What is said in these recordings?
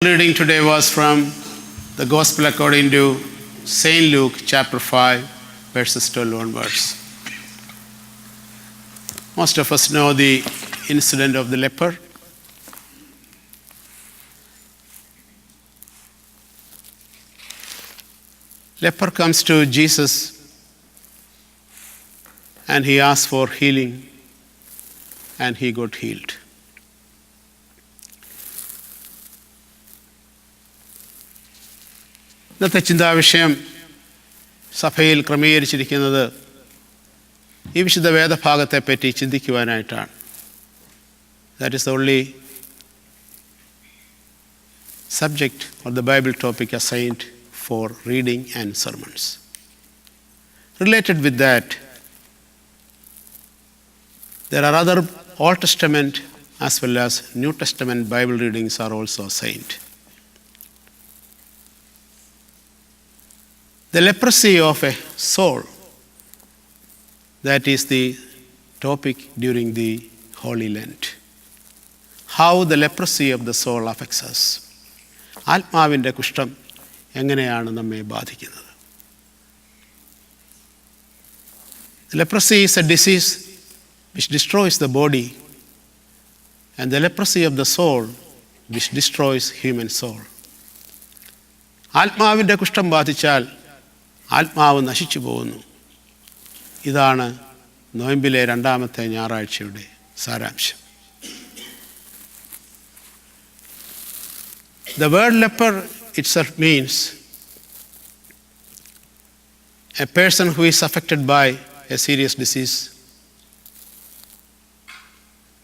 Reading today was from the Gospel according to St. Luke chapter 5 verses 12 onwards. Most of us know the incident of the leper. Leper comes to Jesus and he asks for healing and he got healed. ഇന്നത്തെ ചിന്താവിഷയം സഭയിൽ ക്രമീകരിച്ചിരിക്കുന്നത് ഈ വിശുദ്ധ വേദഭാഗത്തെപ്പറ്റി ചിന്തിക്കുവാനായിട്ടാണ്. That is the only subject or the Bible topic assigned for reading and sermons. Related with that, there are other Old Testament as well as New Testament Bible readings are also assigned. The leprosy of a soul, that is the topic during the Holy Lent. How the leprosy of the soul affects us. ആത്മാവിൻ്റെ കുഷ്ഠം എങ്ങനെയാണ് നമ്മെ ബാധിക്കുന്നത്? Leprosy is a disease which destroys the body, and the leprosy of the soul which destroys human soul. ആത്മാവിൻ്റെ കുഷ്ഠം ബാധിച്ചാൽ ആത്മാവ് നശിച്ചു പോകുന്നു. ഇതാണ് നോയമ്പിലെ രണ്ടാമത്തെ ഞായറാഴ്ചയുടെ സാരാംശം. The word leper itself means a person who is affected by a serious disease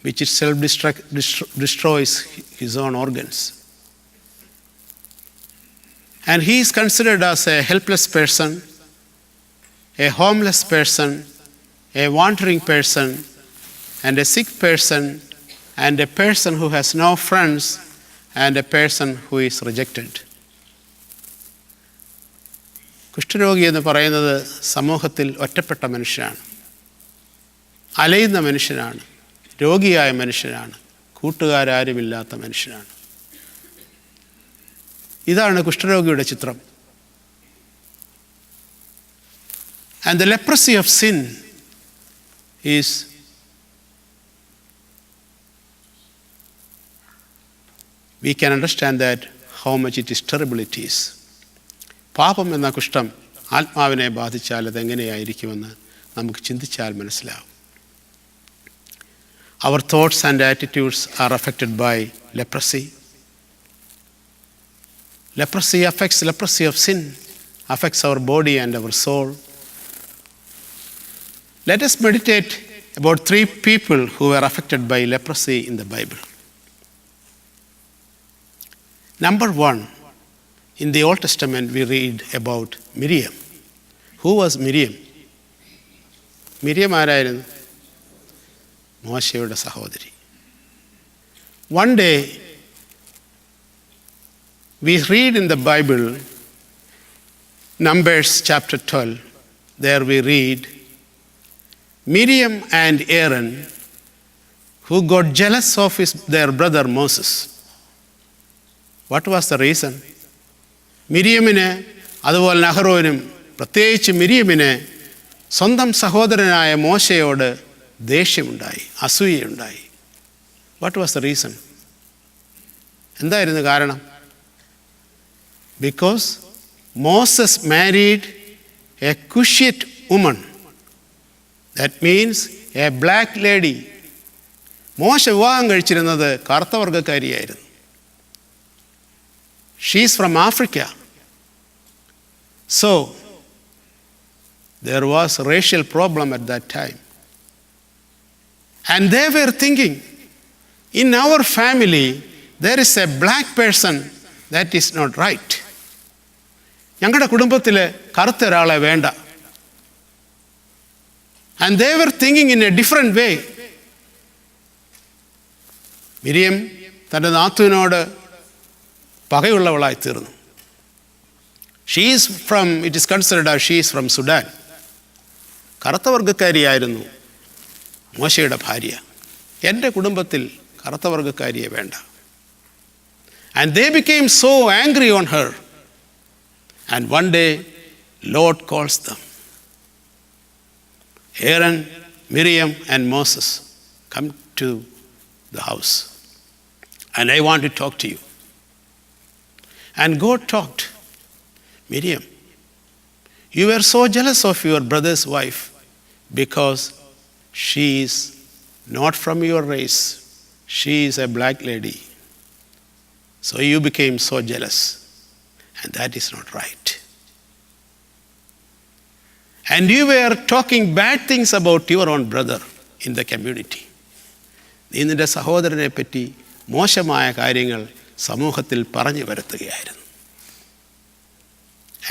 which itself destroys his own organs. And he is considered as a helpless person, a homeless person, a wandering person, and a sick person, and a person who has no friends, and a person who is rejected. കുഷ്ഠരോഗി എന്ന് പറയുന്നത് സമൂഹത്തിൽ ഒറ്റപ്പെട്ട മനുഷ്യനാണ്, അലയുന്ന മനുഷ്യനാണ്, രോഗിയായ മനുഷ്യനാണ്, കൂട്ടുകാരാരുമില്ലാത്ത മനുഷ്യനാണ്. ഇതാണ് കുഷ്ഠരോഗിയുടെ ചിത്രം. And the leprosy of sin is we can understand that how much it is terrible it is. പാപം എന്ന കുഷ്ഠം ആത്മാവിനെ ബാധിച്ചാൽ അതെങ്ങനെയായിരിക്കുമെന്ന് നമുക്ക് ചിന്തിച്ചാൽ മനസ്സിലാവും. Our thoughts and attitudes are affected by leprosy. Leprosy of sin affects our body and our soul. Let us meditate about 3 people who were affected by leprosy in the Bible. Number 1, in the Old Testament we read about Miriam. Who was Miriam? Miriam ആരായിരുന്നു? മോശയുടെ സഹോദരി. One day we read in the Bible, Numbers chapter 12, there we read, Miriam and Aaron, who got jealous of their brother Moses. What was the reason? മിരിയമിന് അതുപോലെ അഹരോനും പ്രത്യേകിച്ച് മിരിയമിന് സ്വന്തം സഹോദരനായ മോശയോട് ദേഷ്യമുണ്ടായി, അസൂയയുണ്ടായി. What was the reason? എന്തായിരുന്നു കാരണം? Because Moses married a Cushite woman. That means a black lady. മോശ വിവാഹം കഴിച്ചിരുന്നത് കറുത്തവർഗക്കാരിയായിരുന്നു. She is from Africa. So there was a racial problem at that time. And they were thinking, in our family there is a black person, that is not right. ഞങ്ങളുടെ കുടുംബത്തിൽ കറുത്ത ഒരാളെ വേണ്ട. And they were thinking in a different way. മിരിയം തൻ്റെ നാത്തുവിനോട് പകയുള്ളവളായി തീർന്നു. It is considered as she is from Sudan. കറുത്ത വർഗക്കാരിയായിരുന്നു മോശയുടെ ഭാര്യ. എൻ്റെ കുടുംബത്തിൽ കറുത്ത വർഗക്കാരിയെ വേണ്ട. And they became so angry on her. And one day, Lord calls them. Aaron, Miriam, and Moses, come to the house. And I want to talk to you. And God talked. Miriam, you were so jealous of your brother's wife because she is not from your race. She is a black lady. So you became so jealous. And that is not right. And you were talking bad things about your own brother in the community. നീ നിന്റെ സഹോദരനെ പറ്റി മോശമായ കാര്യങ്ങൾ സമൂഹത്തിൽ പറഞ്ഞു വരുത്തുകയായിരുന്നു.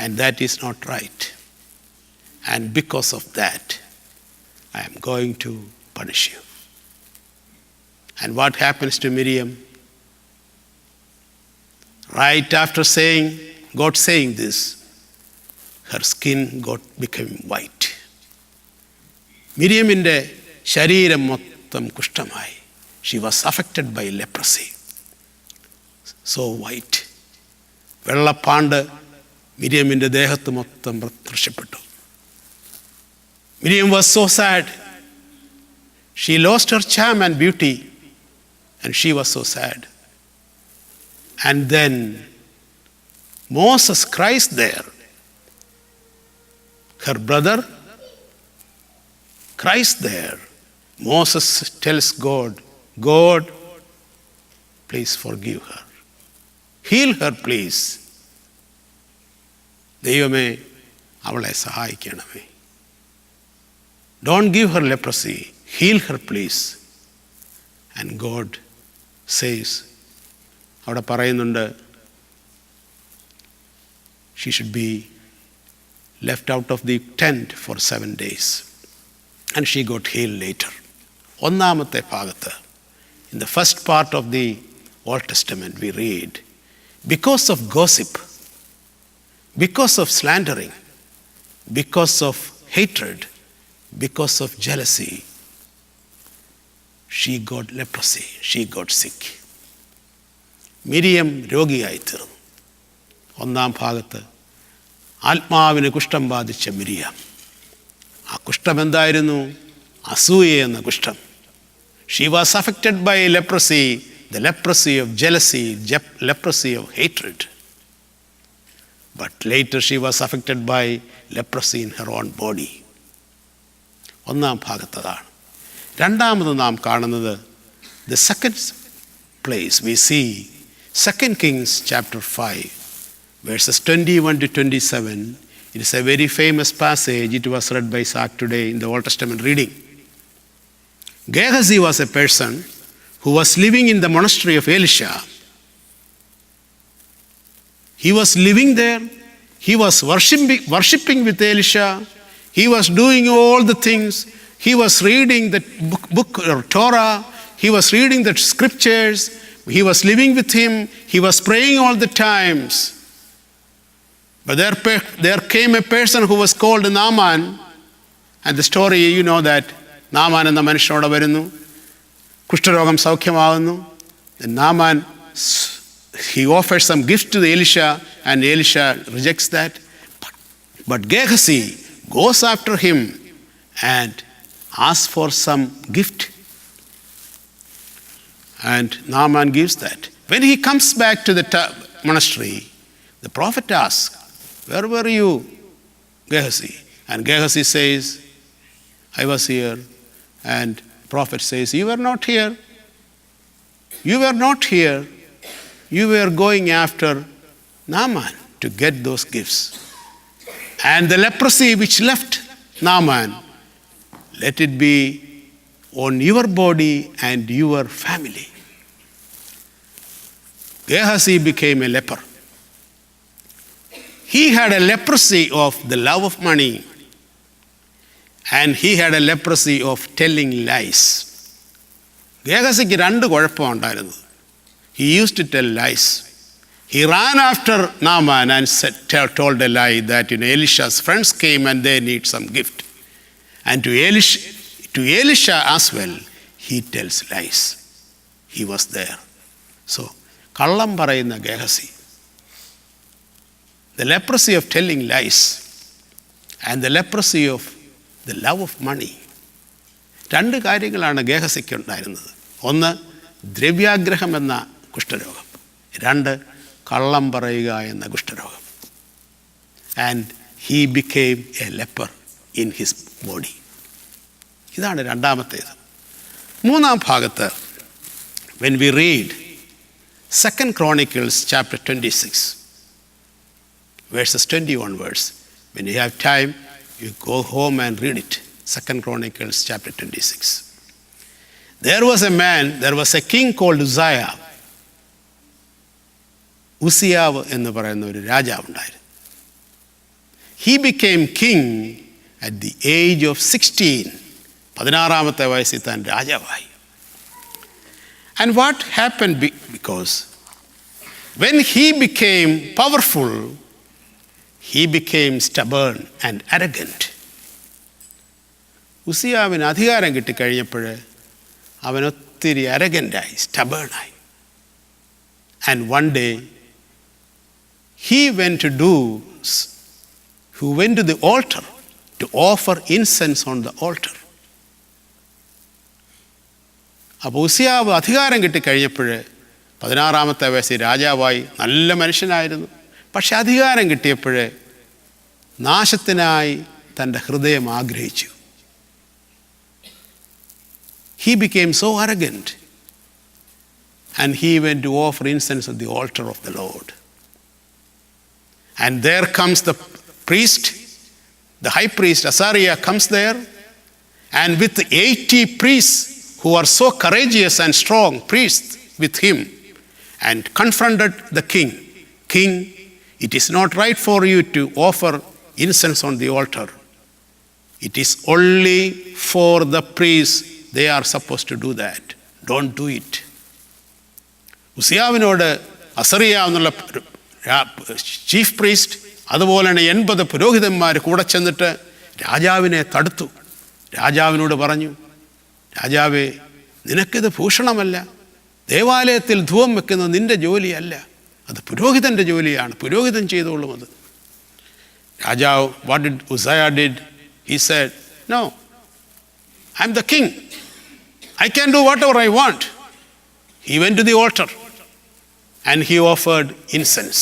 And that is not right. And because of that, I am going to punish you. And what happens to Miriam? Right after God saying this, her skin became white. മിരിയമിൻ്റെ ശരീരം മൊത്തം കുഷ്ഠമായി. She was affected by leprosy. So white. വെള്ളപ്പാണ്ട് മിരിയമിൻ്റെ ദേഹത്ത് മൊത്തം പ്രത്യക്ഷപ്പെട്ടു. Miriam was so sad. She lost her charm and beauty, and she was so sad. And then Moses cries there. Her brother cries there. Moses tells God, God, please forgive her. Heal her, please. ദൈവമേ അവളെ സഹായിക്കണമേ. Don't give her leprosy. Heal her, please. And God says, അവിടെ പറയുന്നുണ്ട്, she should be left out of the tent for 7 days. And she got healed later. ഒന്നാമത്തെ ഭാഗത്ത്, in the first part of the Old Testament, we read, because of gossip, because of slandering, because of hatred, because of jealousy, she got leprosy, she got sick. മിരിയം രോഗിയായി തീർന്നു. ഒന്നാം ഭാഗത്ത് ആത്മാവിന് കുഷ്ഠം ബാധിച്ച മിരിയം. ആ കുഷ്ഠം എന്തായിരുന്നു? അസൂയ എന്ന കുഷ്ഠം. She was affected by leprosy, the leprosy of jealousy, leprosy of hatred. But later she was affected by leprosy in her own body. ഒന്നാം ഭാഗത്തതാണ്. രണ്ടാമത് നാം കാണുന്നത്, the second place we see 2 Kings chapter 5, verses 21 to 27. It is a very famous passage. It was read by Isaac today in the Old Testament reading. Gehazi was a person who was living in the monastery of Elisha. He was living there. He was worshipping with Elisha. He was doing all the things. He was reading the book or Torah. He was reading the scriptures. He was living with him. He was praying all the times. But there came a person who was called Naaman. And the story, you know that Naaman എന്ന മനുഷ്യനോട് വരുന്നു. കുഷ്ഠരോഗം സൗഖ്യമാവുന്നു. Naaman, he offers some gift to Elisha, and Elisha rejects that. But Gehazi goes after him and asks for some gift. And Naaman gives that. When he comes back to the monastery, the prophet asks, where were you, Gehazi? And Gehazi says, I was here. And the prophet says, you were not here. You were not here. You were going after Naaman to get those gifts. And the leprosy which left Naaman, let it be on your body and your family. Gehazi became a leper. He had a leprosy of the love of money, and he had a leprosy of telling lies. Gehaziക്ക് രണ്ട് കുഴപ്പമുണ്ടായിരുന്നു. He used to tell lies. He ran after Naaman and told a lie that Elisha's friends came and they need some gift. And to Elisha as well, he tells lies. He was there. So കള്ളം പറയുന്ന Gehazi. The leprosy of telling lies and the leprosy of the love of money. രണ്ട് കാര്യങ്ങളാണ് ഗേഹസിക്ക് ഉണ്ടായിരുന്നത്. ഒന്ന് ദ്രവ്യാഗ്രഹം എന്ന കുഷ്ഠരോഗം, രണ്ട് കള്ളം പറയുക എന്ന കുഷ്ഠരോഗം. And he became a leper in his body. ഇതാണ് രണ്ടാമത്തേത്. മൂന്നാം ഭാഗത്ത് when we read 2 Chronicles chapter 26 verses 20 onwards, when you have time you go home and read it. 2 Chronicles chapter 26. There was a king called Uzziah. ഉസിയാവ് എന്ന് പറയുന്ന ഒരു രാജാവുണ്ടായിരുന്നു. He became king at the age of 16. 16-ാമത്തെ വയസ്സിൽ താൻ രാജാവായി. And what happened because when he became powerful, he became stubborn and arrogant. ഉസിയാവിന് അധികാരം കിട്ടിക്കഴിഞ്ഞപ്പോൾ അവൻ ഒത്തിരി അരഗൻ്റായി, സ്റ്റബേണായി. And one day he went to the altar to offer incense on the altar. അപ്പോൾ ഉസിയാവ് അധികാരം കിട്ടിക്കഴിഞ്ഞപ്പോൾ 16-ാമത്തെ വയസ്സിൽ രാജാവായി, നല്ല മനുഷ്യനായിരുന്നു. പക്ഷെ അധികാരം കിട്ടിയപ്പോൾ നാശത്തിനായി തൻ്റെ ഹൃദയം ആഗ്രഹിച്ചു. He became so arrogant and he went to offer incense at the altar of the Lord. And there comes the priest, the high priest Azariah comes there, and with 80 priests who are so courageous and strong, priests with him, and confronted the king. King, it is not right for you to offer incense on the altar. It is only for the priests. They are supposed to do that. Don't do it. ഉസിയാവിനോട് Azariah എന്നുള്ള chief priest അതുപോലെ തന്നെ 80 പുരോഹിതന്മാർ കൂടെ ചെന്നിട്ട് രാജാവിനെ തടുത്തു. രാജാവിനോട് പറഞ്ഞു, രാജാവേ, നിനക്കിത് ഭൂഷണമല്ല. ദേവാലയത്തിൽ ധൂപം വെക്കുന്നത് നിൻ്റെ ജോലിയല്ല, അത് പുരോഹിതൻ്റെ ജോലിയാണ്. പുരോഹിതൻ ചെയ്തോളും അത്. രാജാവ്, what did Uzziah did? He said, no, I'm the king. I can do whatever I want. He went to the altar and he offered incense.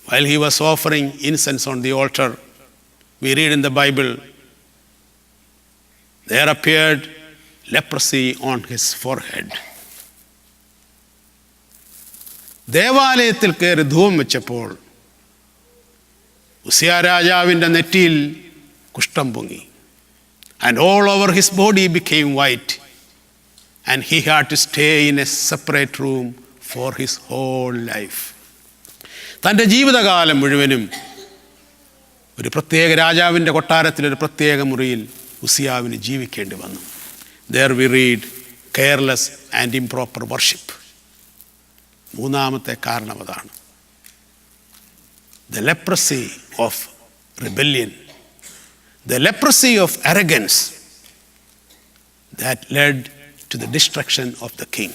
While he was offering incense on the altar, we read in the Bible, there appeared leprosy on his forehead. ദേവാലയത്തിൽ കയറി ധൂപം വെച്ചപ്പോൾ ഉസിയാ രാജാവിൻ്റെ നെറ്റിയിൽ കുഷ്ഠം പൊങ്ങി. And all over his body became white, and he had to stay in a separate room for his whole life. തൻ്റെ ജീവിതകാലം മുഴുവനും ഒരു പ്രത്യേക രാജാവിൻ്റെ കൊട്ടാരത്തിൽ ഒരു പ്രത്യേക മുറിയിൽ ഉസിയാവിന് ജീവിക്കേണ്ടി വന്നു. There we read careless and improper worship. മൂന്നാമത്തെ കാരണം അതാണ്. The leprosy of rebellion, the leprosy of arrogance that led to the destruction of the king.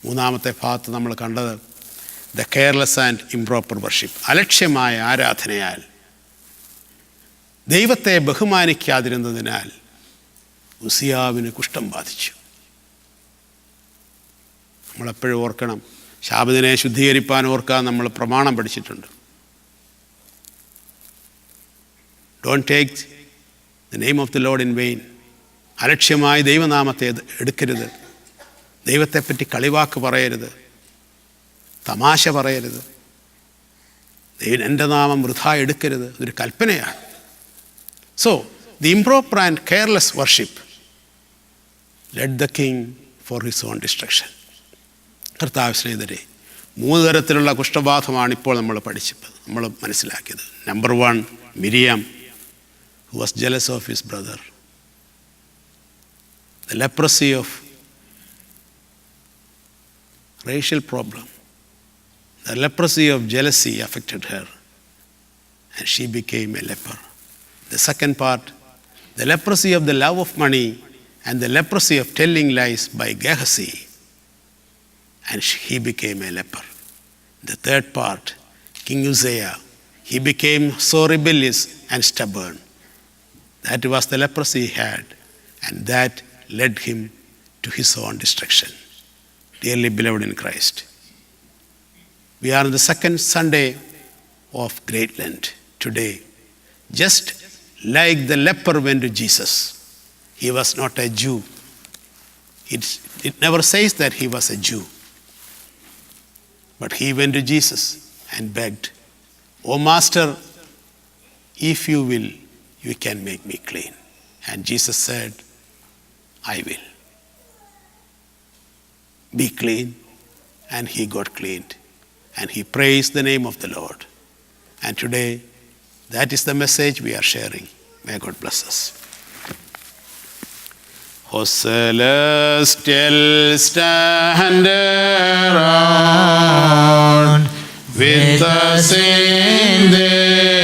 മൂന്നാമത്തെ ഭാഗത്ത് നമ്മൾ കണ്ടത് the careless and improper worship. അലക്ഷ്യമായ ആരാധനയാൽ, ദൈവത്തെ ബഹുമാനിക്കാതിരുന്നതിനാൽ ഉസിയാവിന് കുഷ്ഠം ബാധിച്ചു. നമ്മളെപ്പോഴും ഓർക്കണം, ശാബദിനെ ശുദ്ധീകരിപ്പാൻ ഓർക്കാൻ നമ്മൾ പ്രമാണം പഠിച്ചിട്ടുണ്ട്. Don't take the name of the Lord in vain. അലക്ഷ്യമായി ദൈവനാമത്തെ എടുക്കരുത്. ദൈവത്തെപ്പറ്റി കളിവാക്ക് പറയരുത്, തമാശ പറയരുത്. എൻ്റെ നാമം വൃഥാ എടുക്കരുത്, ഇതൊരു കൽപ്പനയാണ്. So, the improper and careless worship led the king for his own destruction. കർത്താവ് സ്നേഹിതരെ, 3 തരത്തിലുള്ള കുഷ്ഠബാധമാണ് ഇപ്പോൾ നമ്മൾ മനസ്സിലാക്കിയത്. Number 1, Miriam, who was jealous of his brother. The leprosy of racial problem, the leprosy of jealousy affected her, and she became a leper. The second part, the leprosy of the love of money and the leprosy of telling lies by Gehazi, and he became a leper. The third part, King Uzziah, he became so rebellious and stubborn. That was the leprosy he had, and that led him to his own destruction. Dearly beloved in Christ, we are on the second Sunday of Great Lent today. Just like the leper went to Jesus, he was not a Jew. It never says that he was a Jew. But he went to Jesus and begged, "Oh Master, if you will, you can make me clean." And Jesus said, "I will. Be clean." And he got cleaned. And he praised the name of the Lord. And today, that is the message we are sharing. May God bless us. O celestial stand around with the saints.